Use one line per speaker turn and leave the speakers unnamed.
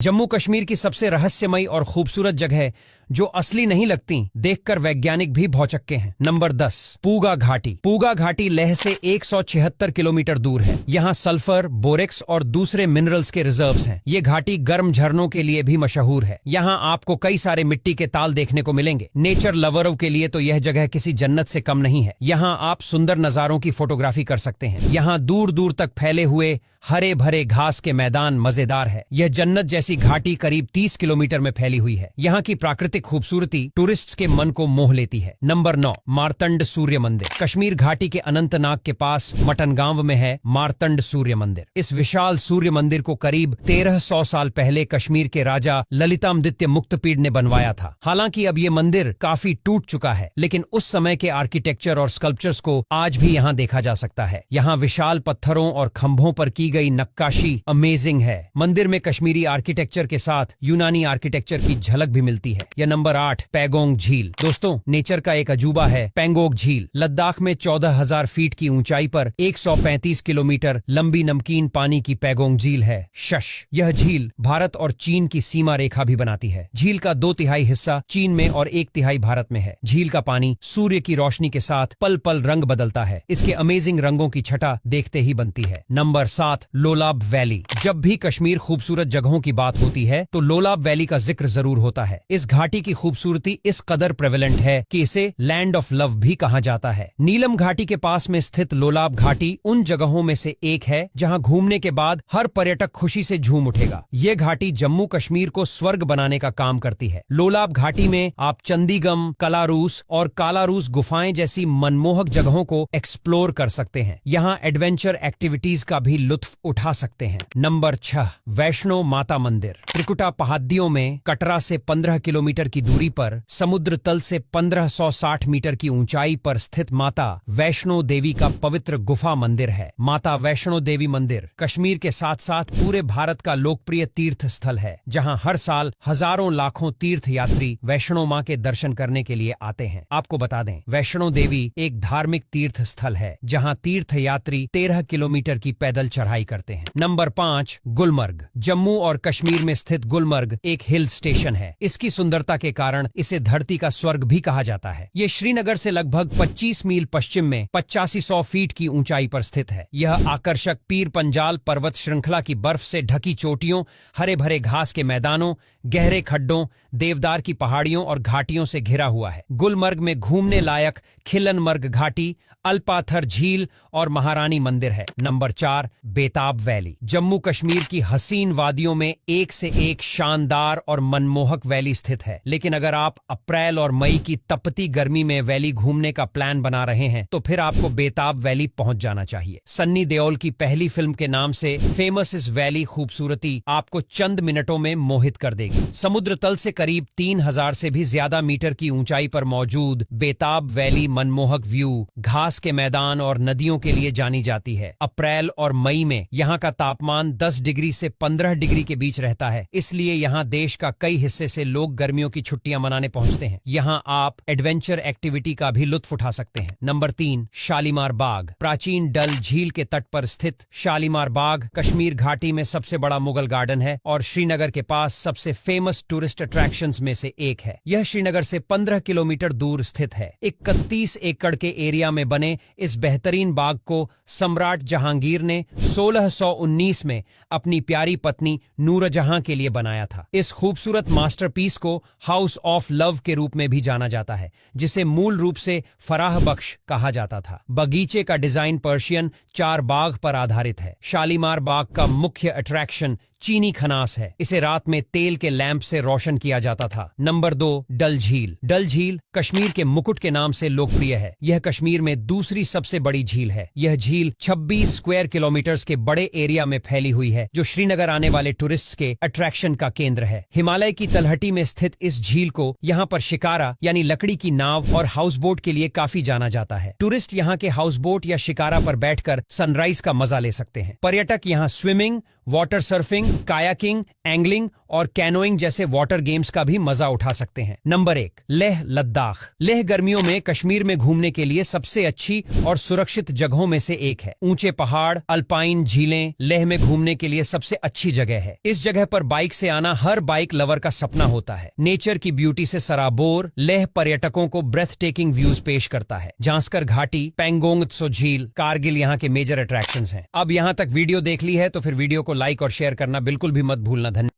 जम्मू कश्मीर की सबसे रहस्यमयी और खूबसूरत जगह जो असली नहीं लगती, देखकर वैज्ञानिक भी भौचक्के हैं। नंबर 10, पूगा घाटी। पूगा घाटी लेह से 176 किलोमीटर दूर है। यहाँ सल्फर, बोरेक्स और दूसरे मिनरल्स के रिजर्व्स हैं। ये घाटी गर्म झरनों के लिए भी मशहूर है। यहाँ आपको कई सारे मिट्टी के ताल देखने को मिलेंगे। नेचर लवरों के लिए तो यह जगह किसी जन्नत से कम नहीं है। यहाँ आप सुंदर नजारों की फोटोग्राफी कर सकते हैं। यहाँ दूर दूर तक फैले हुए हरे भरे घास के मैदान मजेदार है। यह जन्नत जैसी घाटी करीब 30 किलोमीटर में फैली हुई है। यहाँ की प्राकृतिक खूबसूरती टूरिस्ट्स के मन को मोह लेती है। नंबर 9, मारतंड सूर्य मंदिर। कश्मीर घाटी के अनंतनाग के पास मटनगांव में है मारतंड सूर्य मंदिर। इस विशाल सूर्य मंदिर को करीब 1300 साल पहले कश्मीर के राजा ललितादित्य मुक्तपीड ने बनवाया था। हालांकि अब ये मंदिर काफी टूट चुका है, लेकिन उस समय के आर्किटेक्चर और स्कल्पचर्स को आज भी यहाँ देखा जा सकता है। यहाँ विशाल पत्थरों और खंभों पर की गई नक्काशी अमेजिंग है। मंदिर में कश्मीरी आर्किटेक्चर के साथ यूनानी आर्किटेक्चर की झलक भी मिलती है। या नंबर 8, पैगोंग झील। दोस्तों, नेचर का एक अजूबा है पैंगोंग झील। लद्दाख में 14,000 फीट की ऊंचाई पर 135 किलोमीटर लंबी नमकीन पानी की पैगोंग झील है। यह झील भारत और चीन की सीमा रेखा भी बनाती है। झील का 2/3 हिस्सा चीन में और 1/3 भारत में है। झील का पानी सूर्य की रोशनी के साथ पल पल रंग बदलता है। इसके अमेजिंग रंगों की छटा देखते ही बनती है। Number 7, Lolab valley. जब भी कश्मीर खूबसूरत जगहों की बात होती है तो लोलाब वैली का जिक्र जरूर होता है। इस घाटी की खूबसूरती इस कदर प्रेवलेंट है कि इसे लैंड ऑफ लव भी कहा जाता है। नीलम घाटी के पास में स्थित लोलाब घाटी उन जगहों में से एक है जहां घूमने के बाद हर पर्यटक खुशी से झूम उठेगा। ये घाटी जम्मू कश्मीर को स्वर्ग बनाने का काम करती है। लोलाब घाटी में आप चंदीगम, कलारूस और कालारूस गुफाएं जैसी मनमोहक जगहों को एक्सप्लोर कर सकते हैं। यहाँ एडवेंचर एक्टिविटीज का भी लुत्फ उठा सकते हैं। नंबर 6, वैष्णो माता मंदिर। त्रिकुटा पहाड़ियों में कटरा से 15 किलोमीटर की दूरी पर समुद्र तल से 1560 मीटर की ऊंचाई पर स्थित माता वैष्णो देवी का पवित्र गुफा मंदिर है। माता वैष्णो देवी मंदिर कश्मीर के साथ साथ पूरे भारत का लोकप्रिय तीर्थ स्थल है, जहां हर साल हजारों लाखों तीर्थ यात्री वैष्णो मां के दर्शन करने के लिए आते हैं। आपको बता दें, वैष्णो देवी एक धार्मिक तीर्थ स्थल है जहां तीर्थ यात्री 13 किलोमीटर की पैदल चढ़ाई करते हैं। नंबर 5, गुलमर्ग। जम्मू और कश्मीर में स्थित गुलमर्ग एक हिल स्टेशन है। इसकी सुंदरता के कारण इसे धरती का स्वर्ग भी कहा जाता है। ये श्रीनगर से लगभग 25 मील पश्चिम में 8500 फीट की ऊंचाई पर स्थित है। यह आकर्षक पीर पंजाल पर्वत श्रृंखला की बर्फ से ढकी चोटियों, हरे भरे घास के मैदानों, गहरे खड्डों, देवदार की पहाड़ियों और घाटियों से घिरा हुआ है। गुलमर्ग में घूमने लायक खिलनमर्ग घाटी, अल्पाथर झील और महारानी मंदिर है। नंबर 4, बेताब वैली। जम्मू कश्मीर की हसीन वादियों में एक से एक शानदार और मनमोहक वैली स्थित है। लेकिन अगर आप अप्रैल और मई की तपती गर्मी में वैली घूमने का प्लान बना रहे हैं तो फिर आपको बेताब वैली पहुंच जाना चाहिए। सन्नी देओल की पहली फिल्म के नाम से फेमस इस वैली खूबसूरती आपको चंद मिनटों में मोहित कर देगी। समुद्र तल से करीब 3000 से भी ज्यादा मीटर की ऊंचाई पर मौजूद बेताब वैली मनमोहक व्यू, घास के मैदान और नदियों के लिए जानी जाती है। अप्रैल और मई में यहाँ का तापमान 10 डिग्री से 15 डिग्री के बीच रहता है, इसलिए यहाँ देश का कई हिस्से से लोग गर्मियों की छुट्टियां मनाने पहुंचते हैं। यहाँ आप एडवेंचर एक्टिविटी का भी लुत्फ उठा सकते हैं। नंबर 3, शालीमार बाग। प्राचीन डल झील के तट पर स्थित शालीमार बाग कश्मीर घाटी में सबसे बड़ा मुगल गार्डन है और श्रीनगर के पास सबसे फेमस टूरिस्ट अट्रैक्शंस में से एक है। यह श्रीनगर से 15 किलोमीटर दूर स्थित है। 31 एकड़ के एरिया में बने इस बेहतरीन बाग को सम्राट जहांगीर ने 1619 में अपनी प्यारी पत्नी नूरजहां के लिए बनाया था। इस खूबसूरत मास्टरपीस को हाउस ऑफ लव के रूप में भी जाना जाता है, जिसे मूल रूप से फराह बख्श कहा जाता था। बगीचे का डिजाइन पर्शियन 4 बाग पर आधारित है। शालीमार बाग का मुख्य अट्रैक्शन चीनी खनास है। इसे रात में तेल के लैंप से रोशन किया जाता था। नंबर 2, डल झील। डल झील कश्मीर के मुकुट के नाम से लोकप्रिय है। यह कश्मीर में दूसरी सबसे बड़ी झील है। यह झील 26 स्क्वायर किलोमीटर्स के बड़े एरिया में फैली हुई है, जो श्रीनगर आने वाले टूरिस्ट्स के अट्रैक्शन का केंद्र है। हिमालय की तलहटी में स्थित इस झील को यहाँ पर शिकारा यानी लकड़ी की नाव और हाउस बोट के लिए काफी जाना जाता है। टूरिस्ट यहाँ के हाउस बोट या शिकारा पर बैठकर सनराइज का मजा ले सकते हैं। पर्यटक यहाँ swimming, water surfing, kayaking, angling और कैनोइंग जैसे वाटर गेम्स का भी मजा उठा सकते हैं। नंबर 1, लेह लद्दाख। लेह गर्मियों में कश्मीर में घूमने के लिए सबसे अच्छी और सुरक्षित जगहों में से एक है। ऊंचे पहाड़, अल्पाइन झीलें लेह में घूमने के लिए सबसे अच्छी जगह है। इस जगह पर बाइक से आना हर बाइक लवर का सपना होता है। नेचर की ब्यूटी से सराबोर लेह पर्यटकों को ब्रेथ टेकिंग व्यूज पेश करता है। जांस्कर घाटी, पेंगोंग त्सो झील, कारगिल यहाँ के मेजर अट्रैक्शंस हैं। अब यहाँ तक वीडियो देख ली है तो फिर वीडियो को लाइक और शेयर करना बिल्कुल भी मत भूलना। धन्यवाद।